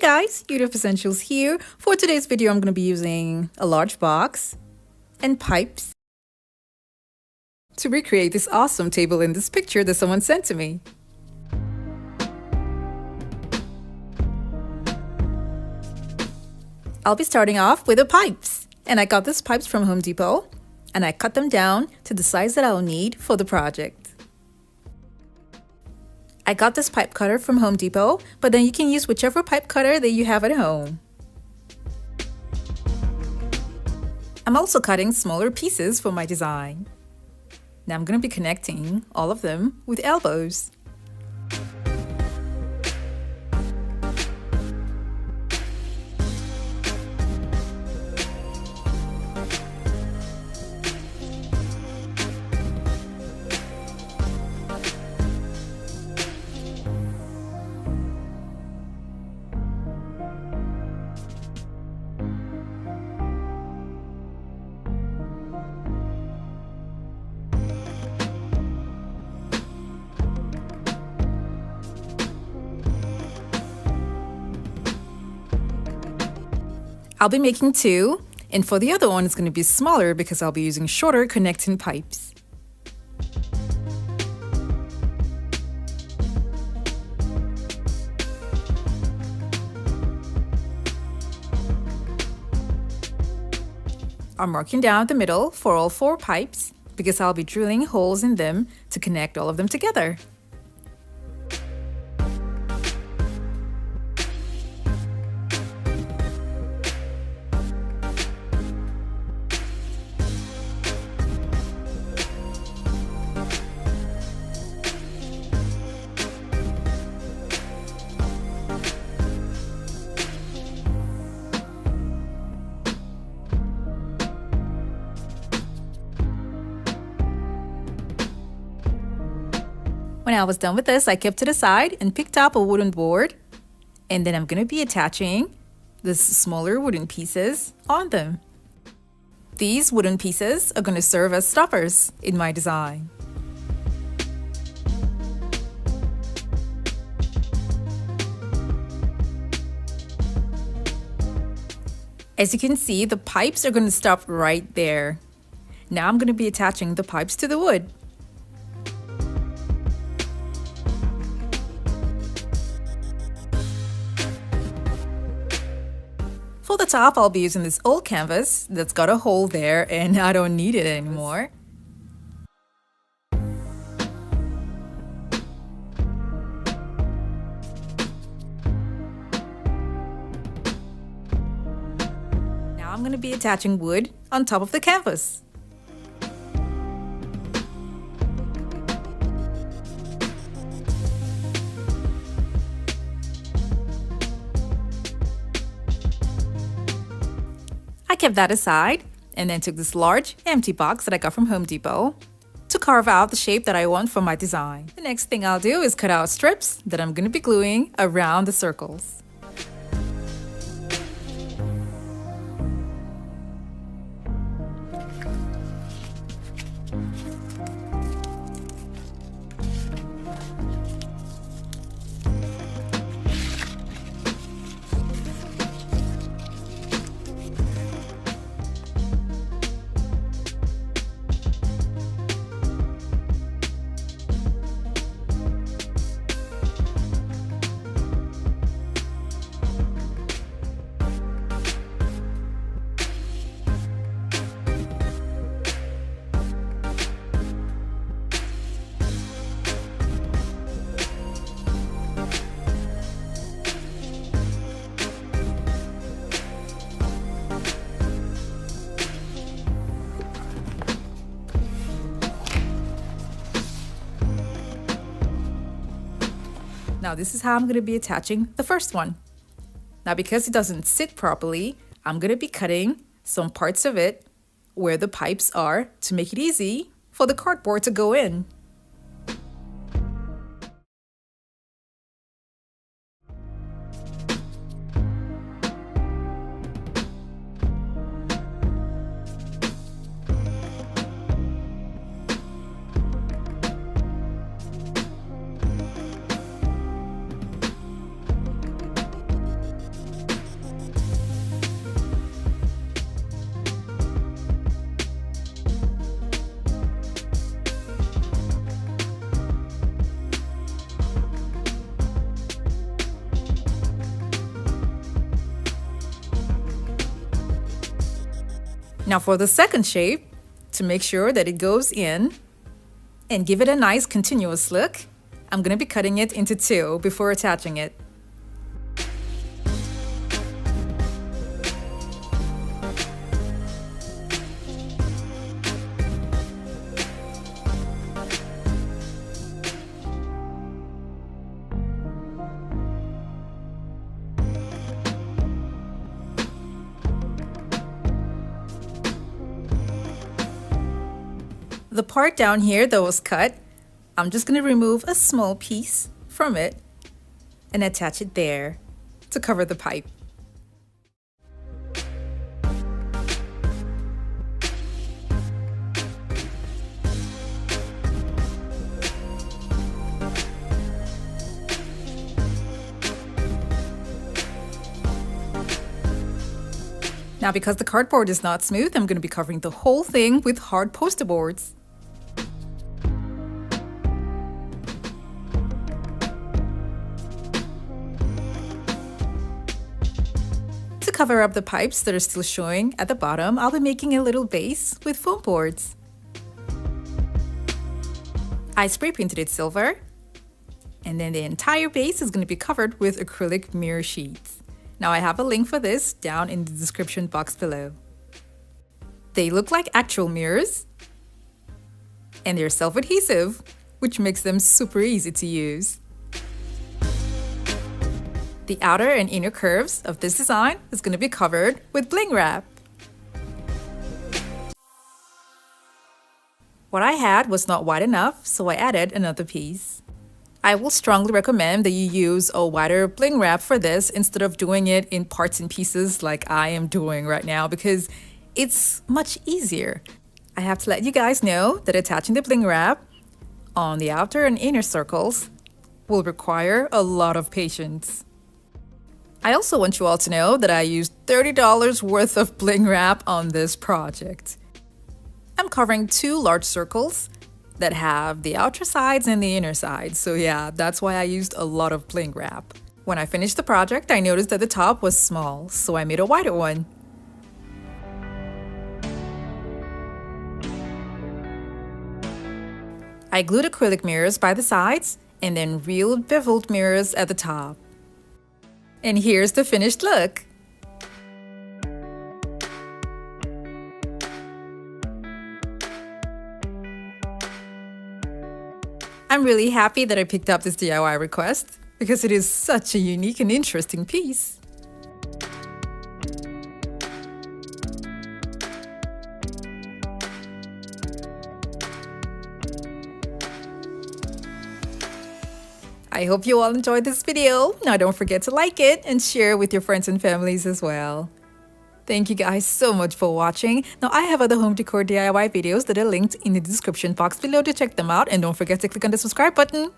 Hey guys, YouTube Essentials here. For today's video, I'm going to be using a large box and pipes to recreate this awesome table in this picture that someone sent to me. I'll be starting off with the pipes. And I got these pipes from Home Depot and I cut them down to the size that I'll need for the project. I got this pipe cutter from Home Depot, but then you can use whichever pipe cutter that you have at home. I'm also cutting smaller pieces for my design. Now I'm going to be connecting all of them with elbows. I'll be making two, and for the other one it's going to be smaller because I'll be using shorter connecting pipes. I'm marking down the middle for all 4 pipes because I'll be drilling holes in them to connect all of them together. When I was done with this, I kept it aside and picked up a wooden board, and then I'm going to be attaching these smaller wooden pieces on them. These wooden pieces are going to serve as stoppers in my design. As you can see, the pipes are going to stop right there. Now I'm going to be attaching the pipes to the wood. For the top, I'll be using this old canvas that's got a hole there and I don't need it anymore. Now I'm going to be attaching wood on top of the canvas. I kept that aside and then took this large empty box that I got from Home Depot to carve out the shape that I want for my design. The next thing I'll do is cut out strips that I'm going to be gluing around the circles. Now this is how I'm going to be attaching the first one. Now because it doesn't sit properly, I'm going to be cutting some parts of it where the pipes are to make it easy for the cardboard to go in. Now for the second shape, to make sure that it goes in and give it a nice continuous look, I'm going to be cutting it into two before attaching it. The part down here that was cut, I'm just going to remove a small piece from it and attach it there to cover the pipe. Now because the cardboard is not smooth, I'm going to be covering the whole thing with hard poster boards. To cover up the pipes that are still showing at the bottom, I'll be making a little base with foam boards. I spray painted it silver, and then the entire base is going to be covered with acrylic mirror sheets. Now I have a link for this down in the description box below. They look like actual mirrors, and they're self-adhesive, which makes them super easy to use. The outer and inner curves of this design is going to be covered with Bling Wrap. What I had was not wide enough, so I added another piece. I will strongly recommend that you use a wider Bling Wrap for this instead of doing it in parts and pieces like I am doing right now, because it's much easier. I have to let you guys know that attaching the Bling Wrap on the outer and inner circles will require a lot of patience. I also want you all to know that I used $30 worth of Bling Wrap on this project. I'm covering two large circles that have the outer sides and the inner sides, so yeah, that's why I used a lot of Bling Wrap. When I finished the project, I noticed that the top was small, so I made a wider one. I glued acrylic mirrors by the sides and then real beveled mirrors at the top. And here's the finished look. I'm really happy that I picked up this DIY request because it is such a unique and interesting piece. I hope you all enjoyed this video. Now don't forget to like it and share with your friends and families as well. Thank you guys so much for watching. Now I have other home decor DIY videos that are linked in the description box below to check them out, and don't forget to click on the subscribe button.